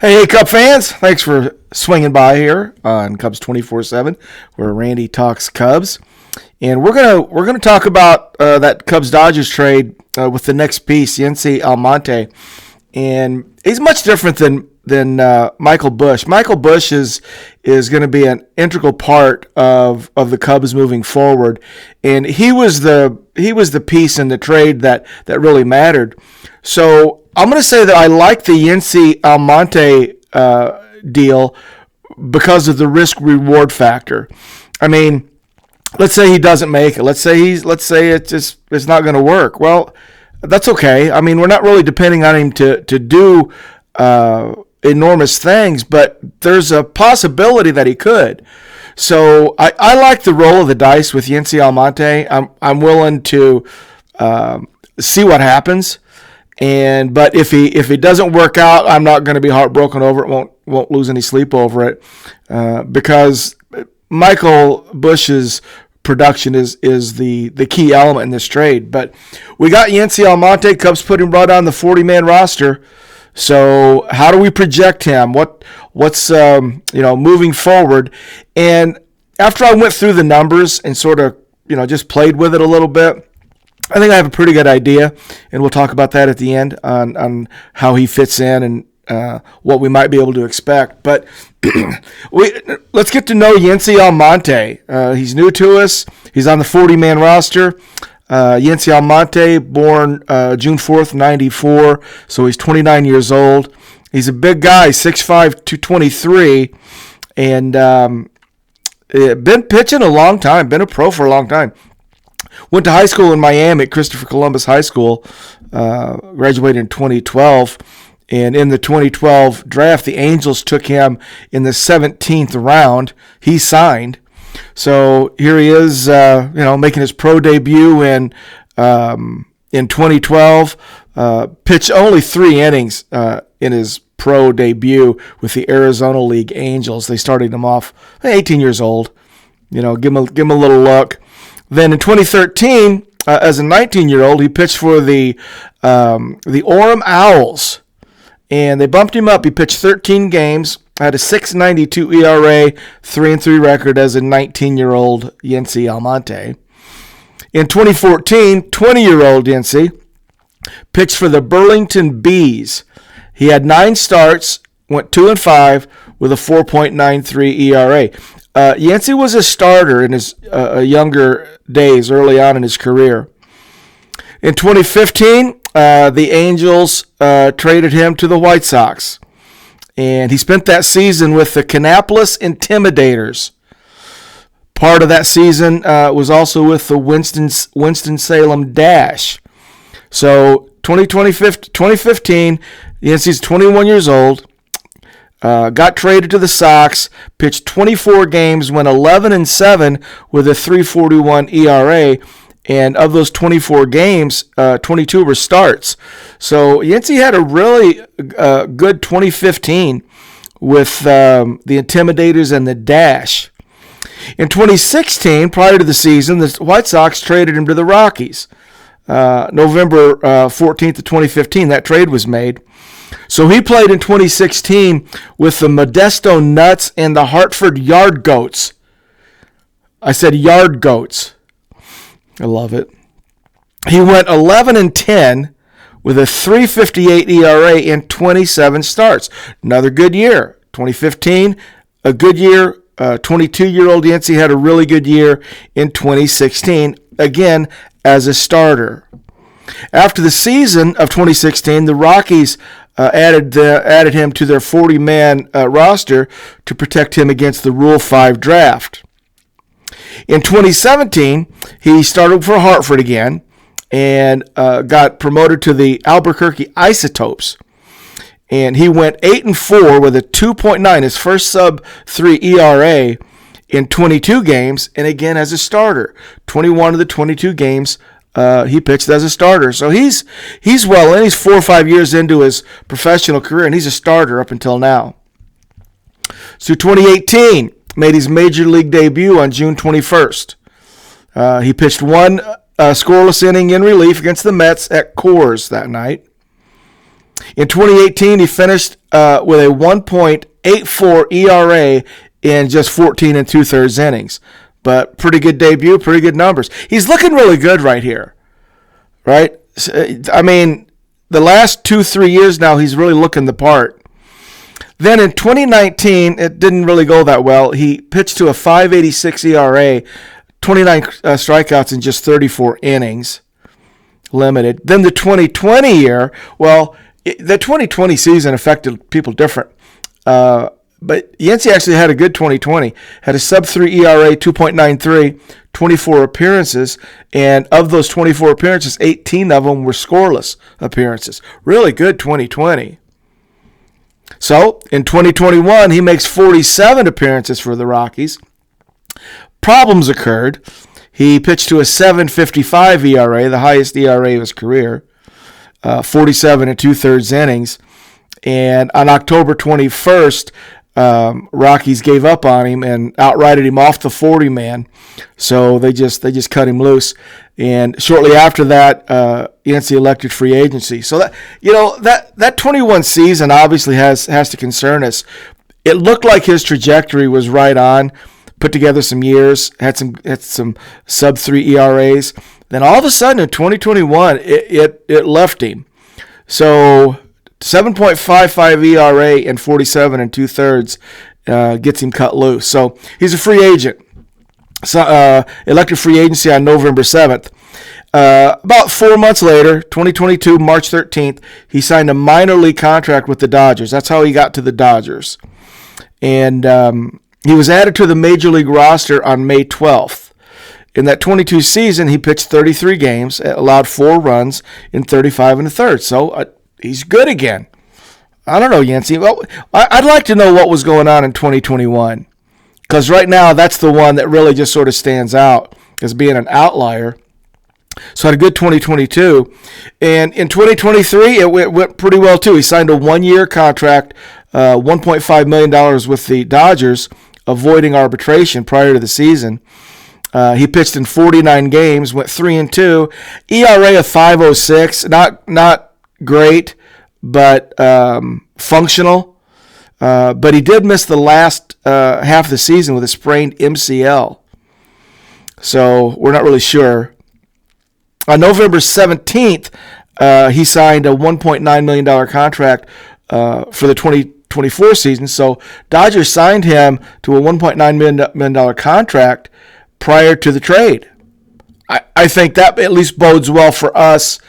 Hey, Cub fans! Thanks for swinging by here on Cubs 24/7, where Randy talks Cubs, and we're gonna talk about that Cubs Dodgers trade with the next piece, Yency Almonte, and he's much different than Michael Busch. Michael Busch is going to be an integral part of the Cubs moving forward, and he was the piece in the trade that really mattered. So I'm going to say that I like the Yency Almonte deal because of the risk reward factor. I mean, let's say he doesn't make it. Let's say it's not going to work. Well, that's okay. I mean, we're not really depending on him to do enormous things, but there's a possibility that he could. So I like the roll of the dice with Yency Almonte. I'm willing to see what happens. But if he doesn't work out, I'm not going to be heartbroken over it. Won't lose any sleep over it because Michael Busch's production is the key element in this trade. But we got Yency Almonte. Cubs put him right on the 40-man roster. So how do we project him? What's moving forward? And after I went through the numbers and sort of just played with it a little bit, I think I have a pretty good idea, and we'll talk about that at the end on how he fits in and what we might be able to expect. But let's get to know Yency Almonte. He's new to us. He's on the 40-man roster. Yency Almonte, born June 4th, 94, so he's 29 years old. He's a big guy, 6'5", 223, and been pitching a long time, been a pro for a long time. Went to high school in Miami at Christopher Columbus High School, graduated in 2012, and in the 2012 draft, the Angels took him in the 17th round. He signed. So here he is, making his pro debut in 2012. Pitched only 3 innings in his pro debut with the Arizona League Angels. They started him off 18 years old. Give him a little look. Then in 2013, as a 19-year-old, he pitched for the Orem Owls, and they bumped him up. He pitched 13 games, had a 6.92 ERA, 3-3 record as a 19-year-old Yency Almonte. In 2014, 20-year-old Yency pitched for the Burlington Bees. He had 9 starts, went 2-5 with a 4.93 ERA. Yency was a starter in his younger days, early on in his career. In 2015, the Angels traded him to the White Sox, and he spent that season with the Kannapolis Intimidators. Part of that season was also with the Winston-Salem Dash. So 2015, Yency's 21 years old. Got traded to the Sox, pitched 24 games, went 11-7 with a 3.41 ERA, and of those 24 games, 22 were starts. So Yency had a really good 2015 with the Intimidators and the Dash. In 2016, prior to the season, the White Sox traded him to the Rockies. November 14th of 2015, that trade was made. So he played in 2016 with the Modesto Nuts and the Hartford Yard Goats. I said Yard Goats. I love it. He went 11-10 with a 3.58 ERA in 27 starts. Another good year. 2015, a good year. 22-year-old Yency had a really good year in 2016, again as a starter. After the season of 2016, the Rockies added him to their 40-man roster to protect him against the Rule 5 draft. In 2017, he started for Hartford again and got promoted to the Albuquerque Isotopes. And he went 8-4 with a 2.9, his first sub-3 ERA in 22 games, and again as a starter. 21 of the 22 games he pitched as a starter. So he's well in. He's 4 or 5 years into his professional career, and he's a starter up until now. So 2018, made his major league debut on June 21st. He pitched 1 scoreless inning in relief against the Mets at Coors that night. In 2018, he finished with a 1.84 ERA in just 14 and 2/3 innings. But pretty good debut, pretty good numbers. He's looking really good right here, right? I mean, the last 2-3 years now, he's really looking the part. Then in 2019, it didn't really go that well. He pitched to a 5.86 ERA, 29 strikeouts in just 34 innings, limited. Then the 2020 year, well, the 2020 season affected people different. But Yency actually had a good 2020. Had a sub-3 ERA, 2.93, 24 appearances. And of those 24 appearances, 18 of them were scoreless appearances. Really good 2020. So, in 2021, he makes 47 appearances for the Rockies. Problems occurred. He pitched to a 7.55 ERA, the highest ERA of his career, 47 and 2/3 innings. And on October 21st, Rockies gave up on him and outrighted him off the 40-man. So they just cut him loose. And shortly after that, Yency elected free agency. So that 21 season obviously has to concern us. It looked like his trajectory was right on. Put together some years, had some sub-3 ERAs. Then all of a sudden in 2021, it left him. So 7.55 ERA and 47 and 2/3 gets him cut loose. So he's a free agent. So, elected free agency on November 7th. About 4 months later, 2022, March 13th, he signed a minor league contract with the Dodgers. That's how he got to the Dodgers. And he was added to the Major League roster on May 12th. In that 22 season, he pitched 33 games, allowed 4 runs in 35 1/3. So he's good again. I don't know, Yency. Well, I'd like to know what was going on in 2021. Because right now, that's the one that really just sort of stands out as being an outlier. So had a good 2022. And in 2023, it went pretty well, too. He signed a 1-year contract, $1.5 million with the Dodgers, avoiding arbitration prior to the season. He pitched in 49 games, went 3-2, ERA of 5.06, not great, but functional. But he did miss the last half of the season with a sprained MCL. So we're not really sure. On November 17th, he signed a $1.9 million contract for the 2024 season. So Dodgers signed him to a $1.9 million contract prior to the trade. I think that at least bodes well for us,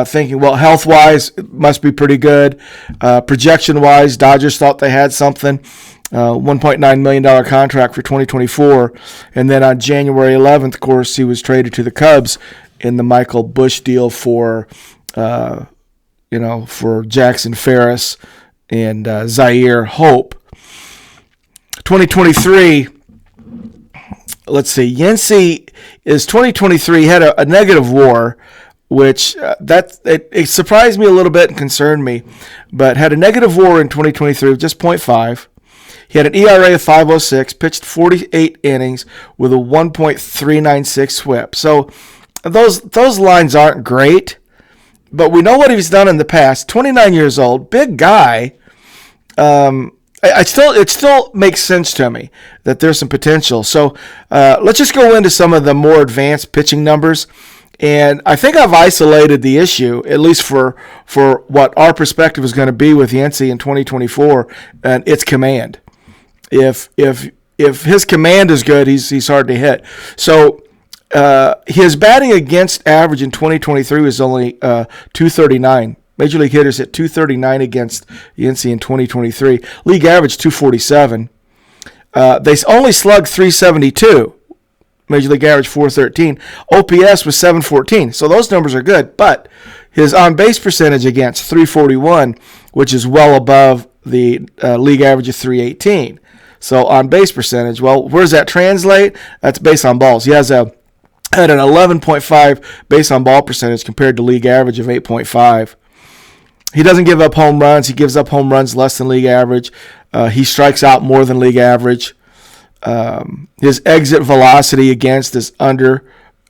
thinking, well, health-wise, it must be pretty good. Projection-wise, Dodgers thought they had something. $1.9 million contract for 2024. And then on January 11th, of course, he was traded to the Cubs in the Michael Busch deal for Jackson Ferris and Zaire Hope. 2023, let's see, Yency is 2023, had a negative WAR, which it surprised me a little bit and concerned me, but had a negative WAR in 2023 of just 0.5. He had an ERA of 5.06, pitched 48 innings with a 1.396 whip. So those lines aren't great, but we know what he's done in the past. 29 years old, big guy. It still makes sense to me that there's some potential. So let's just go into some of the more advanced pitching numbers. And I think I've isolated the issue, at least for what our perspective is going to be with Yency in 2024, and it's command. If his command is good, he's hard to hit. So his batting against average in 2023 was only 239. Major league hitters hit 239 against Yency in 2023. League average 247. They only slugged 372. Major league average 413. OPS was 714. So those numbers are good. But his on-base percentage against 341, which is well above the league average of 318. So on-base percentage, well, where does that translate? That's base on balls. He had an 11.5 base on ball percentage compared to league average of 8.5. He doesn't give up home runs. He gives up home runs less than league average. He strikes out more than league average. His exit velocity against is under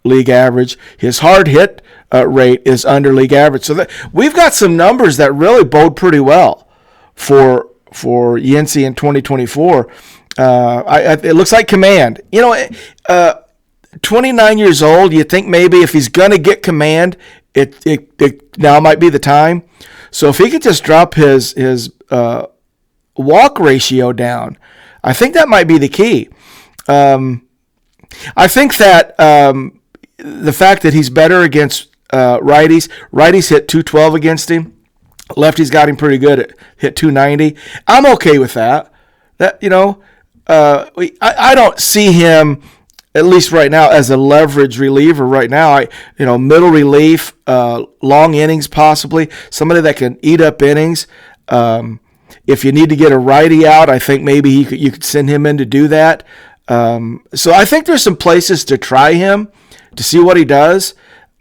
league average. His hard hit rate is under league average. So we've got some numbers that really bode pretty well for Yency in 2024. It looks like command. 29 years old. You think maybe if he's going to get command, it now might be the time. So if he could just drop his walk ratio down, I think that might be the key. I think that the fact that he's better against righties hit 212 against him. Lefties got him pretty good at hit 290. I'm okay with that. I don't see him, at least right now, as a leverage reliever right now. Middle relief, long innings possibly, somebody that can eat up innings. If you need to get a righty out, I think maybe you could send him in to do that. So I think there's some places to try him to see what he does.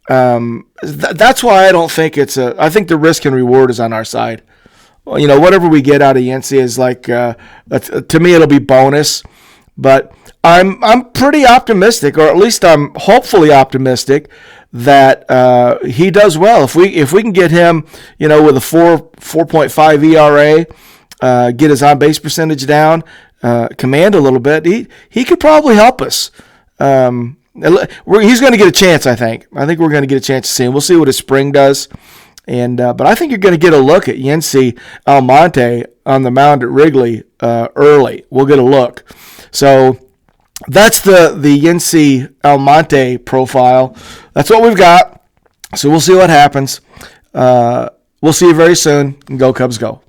That's why I don't think I think the risk and reward is on our side. Well, whatever we get out of Yency is like, to me, it'll be bonus. But I'm pretty optimistic, or at least I'm hopefully optimistic that he does well. If we can get him, with a 4.5 ERA, get his on base percentage down, command a little bit, he could probably help us. He's going to get a chance, I think. I think we're going to get a chance to see him. We'll see what his spring does. But I think you're going to get a look at Yency Almonte on the mound at Wrigley early. We'll get a look. So that's the Yency Almonte profile. That's what we've got. So we'll see what happens. We'll see you very soon. And go Cubs, go.